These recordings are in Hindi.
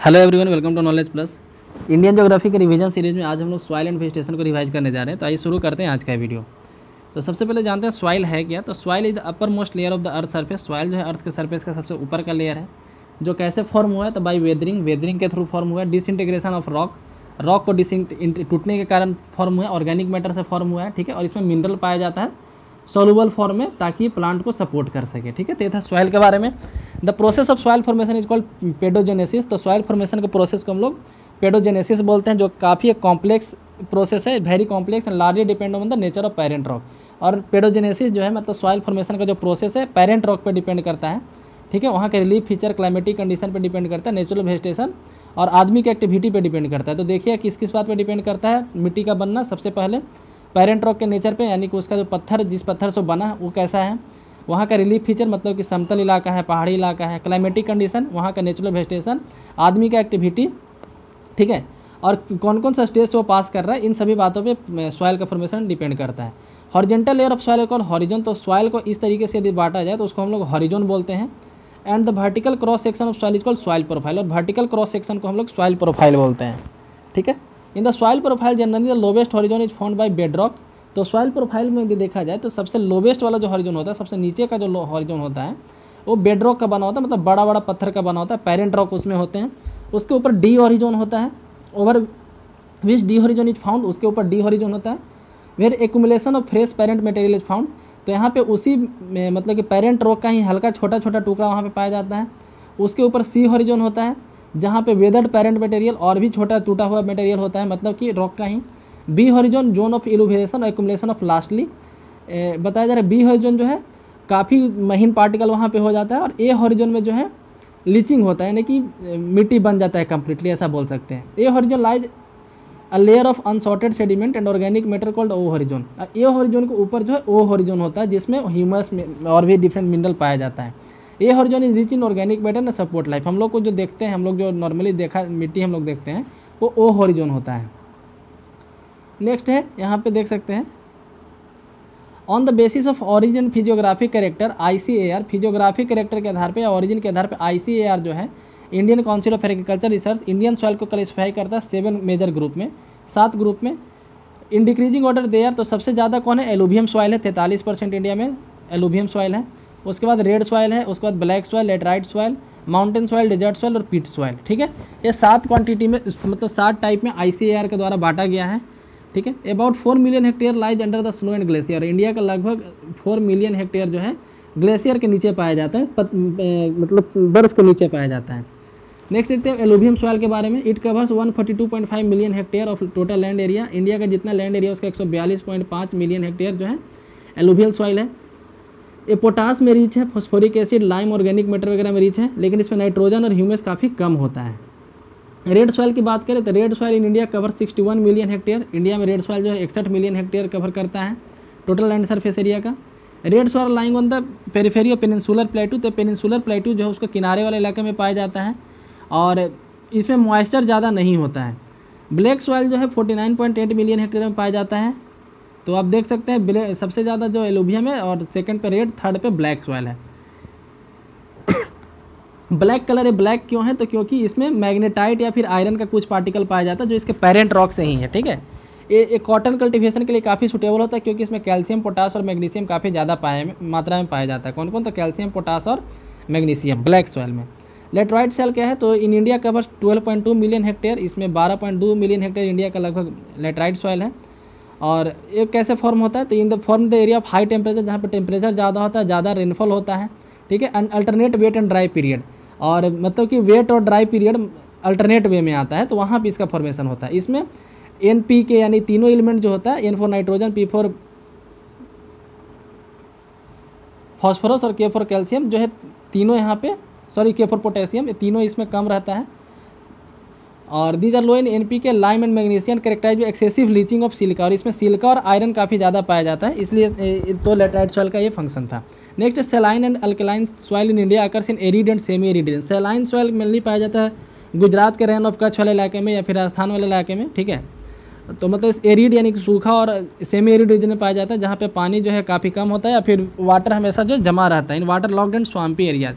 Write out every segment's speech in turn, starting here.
Hello everyone, welcome to knowledge plus. Indian geography के रिवीजन सीरीज में आज हम लोग सॉइल एंड वेजिटेशन को रिवाइज करने जा रहे हैं। तो आइए शुरू करते हैं आज का वीडियो। तो सबसे पहले जानते हैं सॉइल है क्या। तो soil is the upper most layer of the earth surface. Soil जो है अर्थ के सरफेस का सबसे ऊपर का लेयर है, जो कैसे फॉर्म हुआ है तो बाई वेदरिंग के थ्रू फॉर्म हुआ है। डिसइंटीग्रेशन ऑफ रॉक को टूटने के कारण फॉर्म हुआ है। ऑर्गेनिक मैटर से फॉर्म हुआ है, ठीक है। और इसमें मिनरल पाया जाता है सोल्यूबल फॉर्म में, ताकि प्लांट को सपोर्ट कर सके, ठीक है। तो ये था सॉइल के बारे में। The process of soil formation is called paedogenesis. तो सॉइल फॉर्मेशन के प्रोसेस को हम लोग पेडोजेनेसिस बोलते हैं, जो काफ़ी एक कॉम्प्लेक्स प्रोसेस है, very complex and largely depend on the nature of parent rock. और पेडोजेनेसिस जो है मतलब सॉइल फॉर्मेशन का जो प्रोसेस है पेरेंट रॉक पर डिपेंड करता है, ठीक है। वहाँ के रिलीफ फीचर, क्लाइमेटिक कंडीशन पर डिपेंड करता है, नेचुरल वेजिटेशन और आदमी की एक्टिविटी पे डिपेंड करता है। तो देखिए किस किस बात पे डिपेंड करता है मिट्टी का बनना। सबसे पहले पेरेंट रॉक के नेचर पे, यानी कि उसका जो पत्थर, जिस पत्थर से बना वो कैसा है। वहाँ का रिलीफ फीचर मतलब कि समतल इलाका है, पहाड़ी इलाका है। क्लाइमेटिक कंडीशन, वहाँ का नेचुरल वेजिटेशन, आदमी का एक्टिविटी, ठीक है। और कौन कौन सा स्टेज से वो पास कर रहा है, इन सभी बातों पे सॉइल का फॉर्मेशन डिपेंड करता है। Horizontal layer of soil called horizon. तो सॉइल को इस तरीके से यदि बांटा जाए तो उसको हम लोग हॉरिजॉन बोलते हैं। And the vertical cross section of soil is called soil profile. और वर्टिकल क्रॉस सेक्शन को हम लोग सॉइल प्रोफाइल बोलते हैं, ठीक है। In the soil profile generally the lowest horizon is found by bed rock. तो सॉइल प्रोफाइल में यदि देखा जाए तो सबसे लोवेस्ट वाला जो हॉरिजॉन होता है, सबसे नीचे का जो हॉरिजॉन होता है वो बेड रॉक का बना होता है, मतलब बड़ा बड़ा पत्थर का बना होता है। पेरेंट रॉक उसमें होते हैं। उसके ऊपर डी हॉरिजॉन होता है, over which D horizon is found. उसके ऊपर डी हॉरिजॉन होता है, where accumulation of fresh parent material is found. तो यहाँ पे उसी में मतलब कि पेरेंट रॉक का ही हल्का छोटा छोटा टुकड़ा वहाँ पे पाया जाता है। उसके ऊपर सी हॉरिजॉन होता है, जहाँ पे वेदर्ड पेरेंट मटेरियल और भी छोटा टूटा हुआ मटेरियल होता है, मतलब कि रॉक का ही। B horizon zone of illumination और एक्यूमुलेशन ऑफ लास्टली बताया जा रहा है। बी हॉरिजॉन जो है काफ़ी महीन पार्टिकल वहाँ पे हो जाता है। और ए हॉरिजॉन में जो है लीचिंग होता है, यानी कि मिट्टी बन जाता है कम्प्लीटली, ऐसा बोल सकते हैं। A horizon lies a layer of unsorted sediment and organic matter called O horizon. A horizon के ऊपर जो है ओ हॉरिजॉन होता है, जिसमें ह्यूमस और भी डिफरेंट मिनरल पाया जाता है। A horizon is rich in organic matter and support life. हम लोग को जो देखते हैं, हम लोग जो नॉर्मली देखा मिट्टी हम लोग देखते हैं वो ओ हॉरिजॉन होता है। नेक्स्ट है, यहाँ पे देख सकते हैं on the basis of origin physiographic character ICAR। Physiographic character के आधार पे या ऑरिजिन के आधार पे ICAR जो है Indian council of agriculture research Indian soil को क्लासिफाई करता है 7 मेजर ग्रुप में, 7 ग्रुप में। इन डिक्रीजिंग ऑर्डर देयर, तो सबसे ज़्यादा कौन है, एलुवियम सॉइल है, 43% इंडिया में एलुवियम सॉइल है। उसके बाद रेड सॉइल है, उसके बाद black soil, laterite soil, mountain soil, desert soil और पीट सॉइल, ठीक है। ये 7 क्वांटिटी में मतलब 7 टाइप में ICAR के द्वारा बांटा गया है, ठीक है। About 4 million hectare lies under the snow and glacier. India का लगभग 4 मिलियन हेक्टेयर जो है ग्लेशियर के नीचे पाया जाता है, मतलब बर्फ़ के नीचे पाया जाता है। नेक्स्ट देखते हैं एलुवियम सॉइल के बारे में। It covers 142.5 million hectare of total land area. India का जितना लैंड एरिया उसका 142.5 मिलियन हेक्टेयर जो है एलुवियल सॉइल है। ये पोटास में रिच है, phosphoric acid, lime, organic matter वगैरह में रिच है, लेकिन इसमें नाइट्रोजन और ह्यूमस काफ़ी कम होता है। रेड सॉइल की बात करें तो red soil in India cover 61 million hectare. India में रेड सॉइल जो है 61 मिलियन हेक्टेयर कवर करता है टोटल लैंड सरफेस एरिया का। Red soil lying on the periphery of peninsular प्लेटू। तो पेनिनसुलर प्लेटू जो है उसका किनारे वाले इलाके में पाया जाता है और इसमें मॉइस्चर ज़्यादा नहीं होता है। ब्लैक सॉइल जो है 49.8 मिलियन हेक्टेयर में पाया जाता है। तो आप देख सकते हैं सबसे ज़्यादा जो एलुवियम है और सेकंड पे रेड, थर्ड पे ब्लैक सॉइल है। ब्लैक कलर है, ब्लैक क्यों है, तो क्योंकि इसमें मैग्नेटाइट या फिर आयरन का कुछ पार्टिकल पाया जाता है जो इसके पेरेंट रॉक से ही है, ठीक है। ये कॉटन कल्टीवेशन के लिए काफ़ी सुटेबल होता है, क्योंकि इसमें कैल्शियम, पोटास और मैग्नीशियम काफ़ी ज़्यादा मात्रा में पाया जाता है। कौन कौन, तो कैल्शियम, पोटास और मैग्नीशियम ब्लैक सॉइल में। लेटराइट सॉइल क्या है, तो in India covers 12.2 million hectare. इसमें 12.2 मिलियन हेक्टेयर इंडिया का लगभग लेटराइट सॉइल है। और ये कैसे फॉर्म होता है, तो in the form the area of high temperature, जहाँ पे टेम्परेचर ज़्यादा होता है, ज़्यादा रेनफॉल होता है, ठीक है। And alternate wet and dry period, और मतलब कि वेट और ड्राई पीरियड अल्टरनेट वे में आता है, तो वहाँ पे इसका फॉर्मेशन होता है। इसमें NPK यानी तीनों एलिमेंट जो होता है, N for nitrogen, P for phosphorus और K फॉर कैल्शियम जो है, तीनों यहाँ पे K फॉर पोटेशियम, ये तीनों इसमें कम रहता है। और these are low in NPK, lime and magnesium characterize excessive leaching of silica. और इसमें सिलिका और आयरन काफ़ी ज़्यादा पाया जाता है, इसलिए तो लेटराइट सॉइल का ये फंक्शन था। Next सेलाइन and alkaline soil in India occurs in arid and semi arid region. Saline soil mainly पाया जाता है गुजरात के रेन ऑफ कच्छ वाले इलाके में या फिर राजस्थान वाले इलाके में, ठीक है। तो मतलब एरिड यानी कि सूखा और सेमी एरिड रीजन में पाया जाता है, जहाँ पे पानी जो है काफ़ी कम होता है या फिर वाटर हमेशा जो जमा रहता है in waterlogged and swampy areas.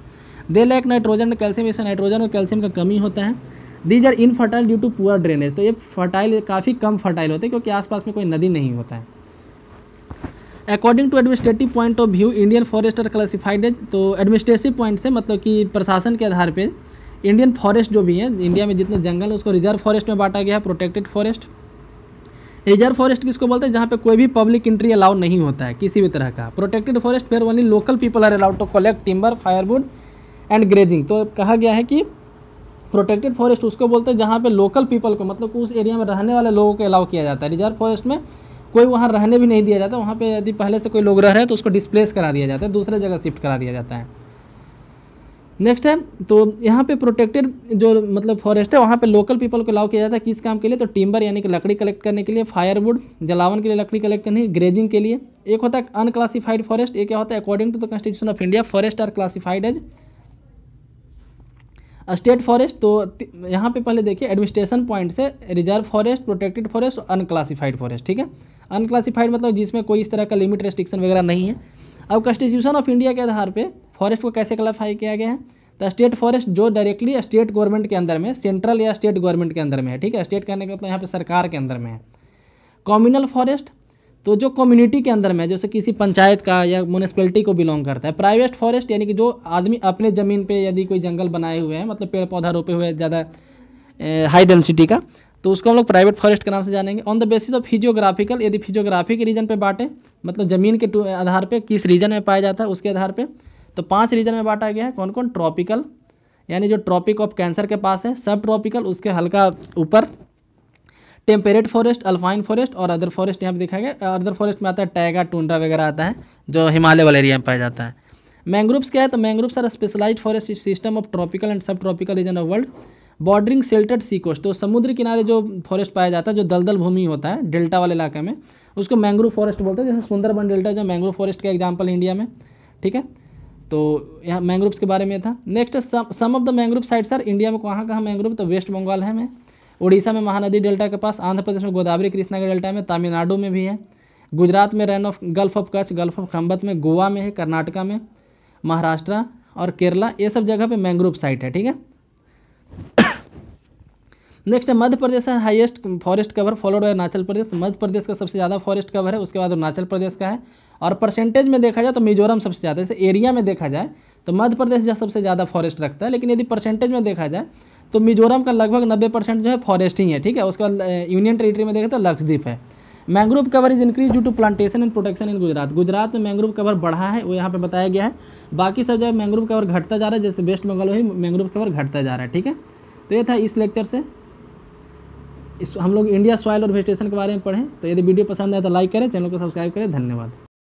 They lack nitrogen and calcium, इसमें नाइट्रोजन और कैल्शियम का कमी होता है। These are infertile due to poor drainage, तो ये फर्टाइल काफ़ी कम फर्टाइल होते हैं क्योंकि आसपास में कोई नदी नहीं होता है। According to administrative point of view Indian forest are classified as, तो एडमिनिस्ट्रेटिव पॉइंट से मतलब कि प्रशासन के आधार पे इंडियन फॉरेस्ट जो भी है, इंडिया में जितने जंगल है उसको रिजर्व फॉरेस्ट में बांटा गया है, प्रोटेक्टेड फॉरेस्ट। रिजर्व फॉरेस्ट किसको बोलते हैं, जहाँ पे कोई भी पब्लिक एंट्री अलाउ नहीं होता है किसी भी तरह का। Protected forest where only local people are allowed to collect timber, firewood and grazing, तो कहा गया है कि प्रोटेक्टेड फॉरेस्ट उसको बोलते हैं जहाँ पे लोकल पीपल को, मतलब उस एरिया में रहने वाले लोगों को अलाउ किया जाता है। रिजर्व फॉरेस्ट में कोई वहाँ रहने भी नहीं दिया जाता, वहाँ पे यदि पहले से कोई लोग रह रहे हैं तो उसको डिस्प्लेस करा दिया जाता है, दूसरे जगह शिफ्ट करा दिया जाता है। नेक्स्ट है, तो यहाँ पे प्रोटेक्टेड जो मतलब फॉरेस्ट है वहाँ पे लोकल पीपल को अलाउ किया जाता है किस काम के लिए, तो टिम्बर यानी कि लकड़ी कलेक्ट करने के लिए, फायरवुड जलावन के लिए लकड़ी कलेक्ट करने, ग्रेजिंग के लिए। एक होता है अनक्लासिफाइड फॉरेस्ट, एक क्या होता है, according to the constitution of India forest are classified as state forest. तो यहाँ पे पहले देखिए एडमिनिस्ट्रेशन पॉइंट से रिजर्व फॉरेस्ट, प्रोटेक्टेड फॉरेस्ट और अनक्लासिफाइड फॉरेस्ट, ठीक है। अनक्लासिफाइड मतलब जिसमें कोई इस तरह का लिमिट रेस्ट्रिक्शन वगैरह नहीं है। अब कॉन्स्टिट्यूशन ऑफ इंडिया के आधार पे फॉरेस्ट को कैसे क्लासिफाई किया गया है, तो स्टेट फॉरेस्ट जो डायरेक्टली स्टेट गवर्नमेंट के अंदर में, सेंट्रल या स्टेट गवर्नमेंट के अंदर में है, ठीक है। स्टेट कहने का मतलब यहाँ पे सरकार के अंदर में है। कम्युनल फॉरेस्ट तो जो कम्युनिटी के अंदर में, जैसे किसी पंचायत का या म्यूनिसिपैलिटी को बिलोंग करता है। प्राइवेट फॉरेस्ट यानी कि जो आदमी अपने ज़मीन पे यदि कोई जंगल बनाए हुए हैं, मतलब पेड़ पौधा रोपे हुए हैं ज़्यादा हाई डेंसिटी का, तो उसको हम लोग प्राइवेट फॉरेस्ट के नाम से जानेंगे। On the basis of physiographical, यदि फिजियोग्राफी के रीजन पे बांटे, मतलब ज़मीन के आधार पे किस रीजन में पाया जाता है उसके आधार पे, तो 5 रीजन में बांटा गया है। कौन कौन, ट्रॉपिकल यानी जो ट्रॉपिक ऑफ कैंसर के पास है, सब ट्रॉपिकल उसके हल्का ऊपर, टेम्परेट फॉरेस्ट, अल्पाइन फॉरेस्ट और अदर फॉरेस्ट यहाँ पे देखा गया। अदर फॉरेस्ट में आता है टैगा, टुंड्रा वगैरह आता है जो हिमालय वाले एरिया में पाया जाता है। मैंग्रोव्स क्या है, तो mangroves are specialised forest system of tropical and subtropical region of world bordering sheltered sea coast, तो समुद्र किनारे जो फॉरेस्ट पाया जाता है, जो दलदल भूमि होता है डेल्टा वाले इलाके में, उसको मैंग्रोव फॉरेस्ट बोलते हैं। जैसे सुंदरबन डेल्टा जो मैंग्रोव फॉरेस्ट का एग्जाम्पल इंडिया में, ठीक है। तो यहाँ मैंग्रोव्स के बारे में था। Next some of the mangrove sites are, India में कहाँ मैंग्रोव, तो वेस्ट बंगाल है में, उड़ीसा में महानदी डेल्टा के पास, आंध्र प्रदेश में गोदावरी कृष्णा के डेल्टा में, तमिलनाडु में भी है, गुजरात में run of gulf of Kutch, gulf of Khambhat में, गोवा में है, कर्नाटका में, महाराष्ट्र और केरला, ये सब जगह पे मैंग्रोव साइट है, ठीक है। नेक्स्ट है मध्य प्रदेश है highest forest cover followed by Arunachal Pradesh. Madhya Pradesh का सबसे ज़्यादा फॉरेस्ट कवर है, उसके बाद अरुणाचल प्रदेश का है। और परसेंटेज में देखा जाए तो मिजोरम सबसे ज़्यादा, जैसे एरिया में देखा जाए तो मध्य प्रदेश जो सबसे ज़्यादा फॉरेस्ट रखता है, लेकिन यदि परसेंटेज में देखा जाए तो मिजोरम का लगभग 90% जो है फॉरेस्ट ही है, ठीक है। उसके बाद यूनियन टेरिटरी में देखें तो लक्षद्वीप है। Mangrove cover is increase due to plantation and protection in Gujarat. Gujarat में मैंग्रोव कवर बढ़ा है, वो यहाँ पे बताया गया है। बाकी सब जगह मैंग्रोव कवर घटता जा रहा है, जैसे वेस्ट बंगाल में मैंग्रोव कवर घटता जा रहा है, ठीक है। तो ये था इस लेक्चर से, हम लोग इंडिया सॉइल और वेजिटेशन के बारे में पढ़ें। तो यदि वीडियो पसंद आए तो लाइक करें, चैनल को सब्सक्राइब करें। धन्यवाद।